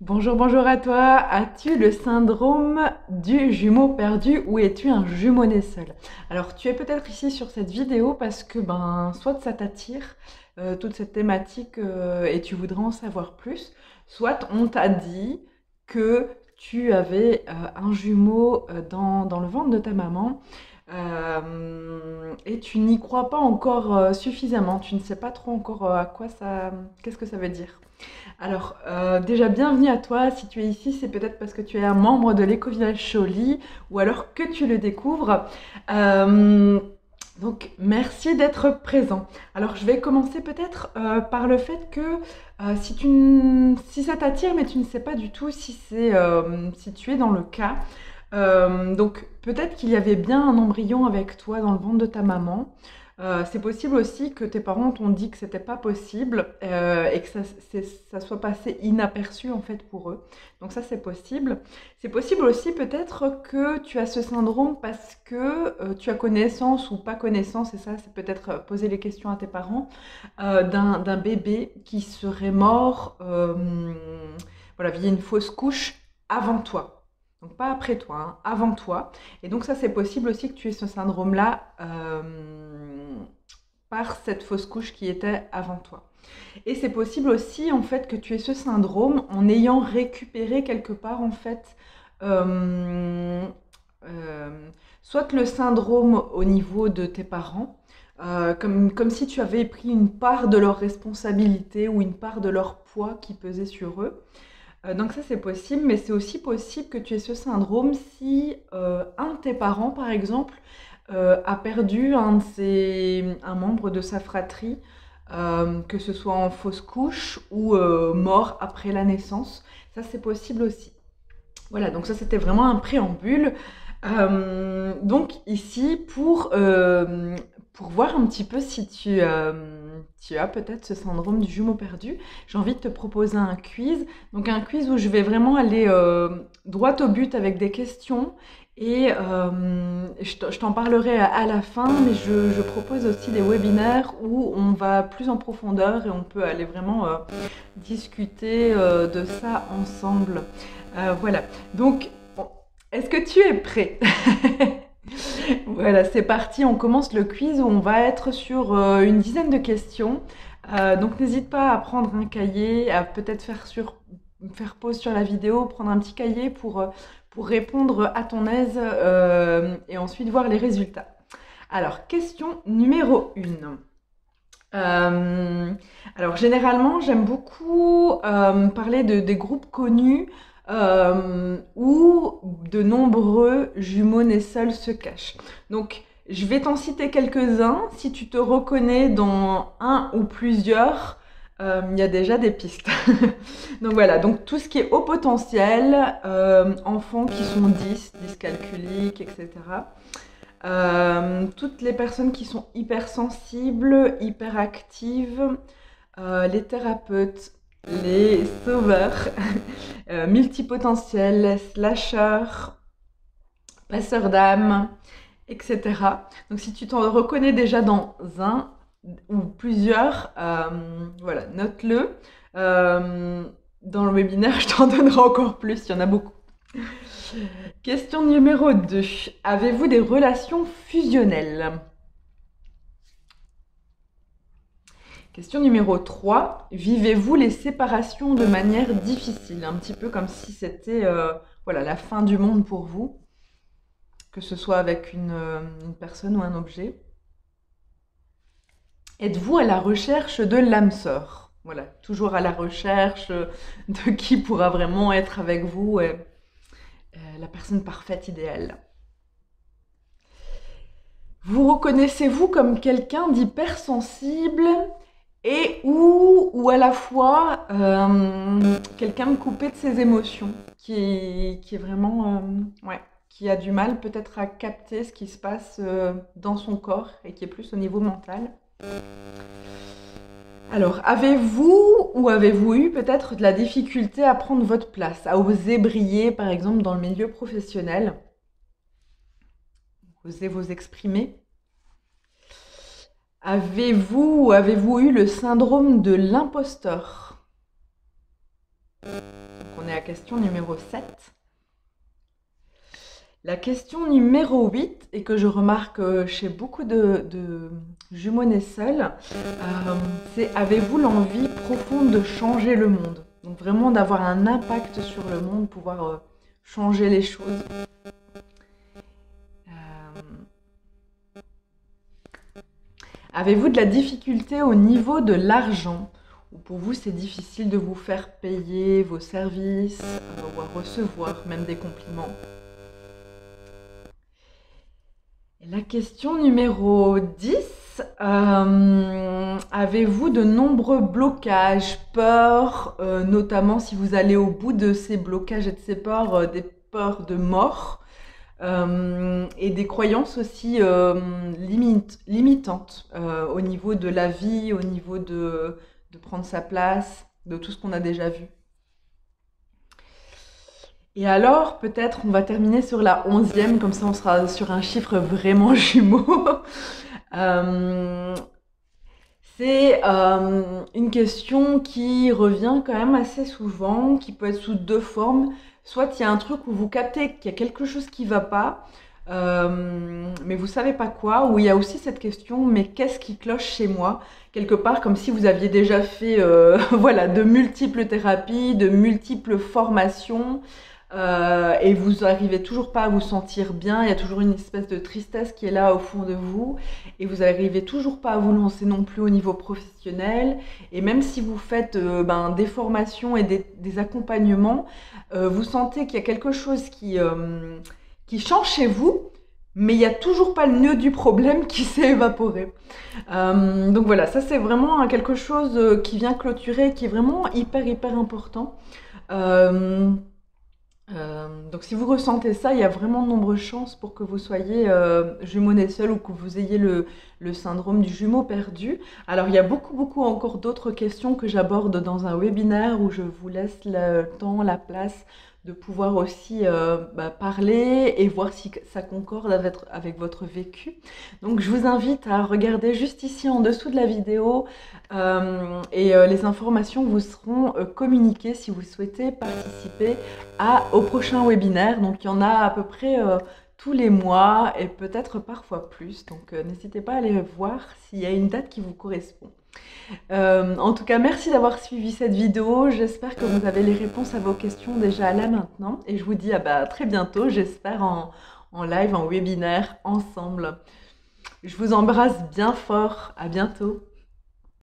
Bonjour, bonjour à toi. As-tu le syndrome du jumeau perdu ou es-tu un jumeau né seul? Alors, tu es peut-être ici sur cette vidéo parce que soit ça t'attire toute cette thématique et tu voudrais en savoir plus, soit on t'a dit que tu avais un jumeau dans le ventre de ta maman et tu n'y crois pas encore suffisamment. Tu ne sais pas trop encore à quoi ça, qu'est-ce que ça veut dire. Alors, déjà, bienvenue à toi. Si tu es ici, c'est peut-être parce que tu es un membre de l'éco-village Choli ou alors que tu le découvres. Euh, donc, merci d'être présent. Alors, je vais commencer peut-être par le fait que si ça t'attire, mais tu ne sais pas du tout si tu es dans le cas. Donc, peut-être qu'il y avait bien un embryon avec toi dans le ventre de ta maman. C'est possible aussi que tes parents t'ont dit que c'était pas possible et que ça soit passé inaperçu en fait pour eux. Donc ça c'est possible. C'est possible aussi peut-être que tu as ce syndrome parce que tu as connaissance ou pas connaissance, et ça c'est peut-être poser les questions à tes parents, d'un bébé qui serait mort voilà, via une fausse couche avant toi. Donc pas après toi, hein, avant toi. Et donc ça, c'est possible aussi que tu aies ce syndrome-là par cette fausse couche qui était avant toi. Et c'est possible aussi en fait que tu aies ce syndrome en ayant récupéré quelque part en fait euh, soit le syndrome au niveau de tes parents, comme si tu avais pris une part de leur responsabilité ou une part de leur poids qui pesait sur eux. Donc ça c'est possible, mais c'est aussi possible que tu aies ce syndrome si un de tes parents, par exemple, a perdu un membre de sa fratrie, que ce soit en fausse couche ou mort après la naissance. Ça c'est possible aussi. Voilà, donc ça c'était vraiment un préambule. Donc ici, pour voir un petit peu si tu as peut-être ce syndrome du jumeau perdu, j'ai envie de te proposer un quiz. Donc un quiz où je vais vraiment aller droit au but avec des questions et je t'en parlerai à la fin, mais je propose aussi des webinaires où on va plus en profondeur et on peut aller vraiment discuter de ça ensemble. Voilà. Donc, est-ce que tu es prêt? Voilà, c'est parti. On commence le quiz où on va être sur une dizaine de questions. Donc, n'hésite pas à prendre un cahier, à peut-être faire pause sur la vidéo, prendre un petit cahier pour répondre à ton aise et ensuite voir les résultats. Alors, question numéro 1. Alors généralement, j'aime beaucoup parler des groupes connus où de nombreux jumeaux nés seuls se cachent. Donc, je vais t'en citer quelques-uns. Si tu te reconnais dans un ou plusieurs, il y a déjà des pistes. Donc voilà, donc tout ce qui est haut potentiel, enfants qui sont 10, dyscalculiques, etc. Toutes les personnes qui sont hypersensibles, hyperactives, les thérapeutes, les sauveurs, multipotentiels, slasheurs, passeurs d'âme, etc. Donc si tu t'en reconnais déjà dans un ou plusieurs, voilà, note-le. Dans le webinaire, je t'en donnerai encore plus, il y en a beaucoup. Question numéro 2. Avez-vous des relations fusionnelles? Question numéro 3. Vivez-vous les séparations de manière difficile? Un petit peu comme si c'était voilà, la fin du monde pour vous, que ce soit avec une personne ou un objet. Êtes-vous à la recherche de l'âme sœur? Voilà, toujours à la recherche de qui pourra vraiment être avec vous, la personne parfaite, idéale. Vous reconnaissez-vous comme quelqu'un d'hypersensible et ou à la fois quelqu'un de coupé de ses émotions, qui est vraiment, ouais, qui a du mal peut-être à capter ce qui se passe dans son corps et qui est plus au niveau mental. Alors, avez-vous eu peut-être de la difficulté à prendre votre place, à oser briller par exemple dans le milieu professionnel, oser vous exprimer? Avez-vous eu le syndrome de l'imposteur? Donc on est question numéro 7. La question numéro 8, et que je remarque chez beaucoup de jumeaux nés seuls, c'est avez-vous l'envie profonde de changer le monde? Donc vraiment d'avoir un impact sur le monde, pouvoir changer les choses. Avez-vous de la difficulté au niveau de l'argent? Ou pour vous c'est difficile de vous faire payer vos services ou à recevoir même des compliments? La question numéro 10, avez-vous de nombreux blocages, peurs, notamment si vous allez au bout de ces blocages et de ces peurs, des peurs de mort, et des croyances aussi limitantes au niveau de la vie, au niveau de prendre sa place, de tout ce qu'on a déjà vu. Et alors, peut-être on va terminer sur la 11e, comme ça on sera sur un chiffre vraiment jumeau. Euh, c'est une question qui revient quand même assez souvent, qui peut être sous deux formes. Soit il y a un truc où vous captez qu'il y a quelque chose qui ne va pas, mais vous ne savez pas quoi, ou il y a aussi cette question, mais qu'est-ce qui cloche chez moi? Quelque part comme si vous aviez déjà fait voilà, de multiples thérapies, de multiples formations, et vous n'arrivez toujours pas à vous sentir bien, il y a toujours une espèce de tristesse qui est là au fond de vous, et vous n'arrivez toujours pas à vous lancer non plus au niveau professionnel, et même si vous faites des formations et des accompagnements, vous sentez qu'il y a quelque chose qui change chez vous, mais il n'y a toujours pas le nœud du problème qui s'est évaporé. Donc voilà, ça c'est vraiment quelque chose qui vient clôturer, qui est vraiment hyper important. Euh, donc si vous ressentez ça, il y a vraiment de nombreuses chances pour que vous soyez jumeau né seul ou que vous ayez le syndrome du jumeau perdu. Alors il y a beaucoup encore d'autres questions que j'aborde dans un webinaire où je vous laisse le temps, la place de pouvoir aussi parler et voir si ça concorde avec votre vécu. Donc je vous invite à regarder juste ici en dessous de la vidéo et les informations vous seront communiquées si vous souhaitez participer au prochain webinaire. Donc il y en a à peu près tous les mois et peut-être parfois plus. Donc n'hésitez pas à aller voir s'il y a une date qui vous correspond. En tout cas, merci d'avoir suivi cette vidéo. J'espère que vous avez les réponses à vos questions déjà là maintenant. Et je vous dis à très bientôt, j'espère en live, en webinaire, ensemble. Je vous embrasse bien fort. À bientôt.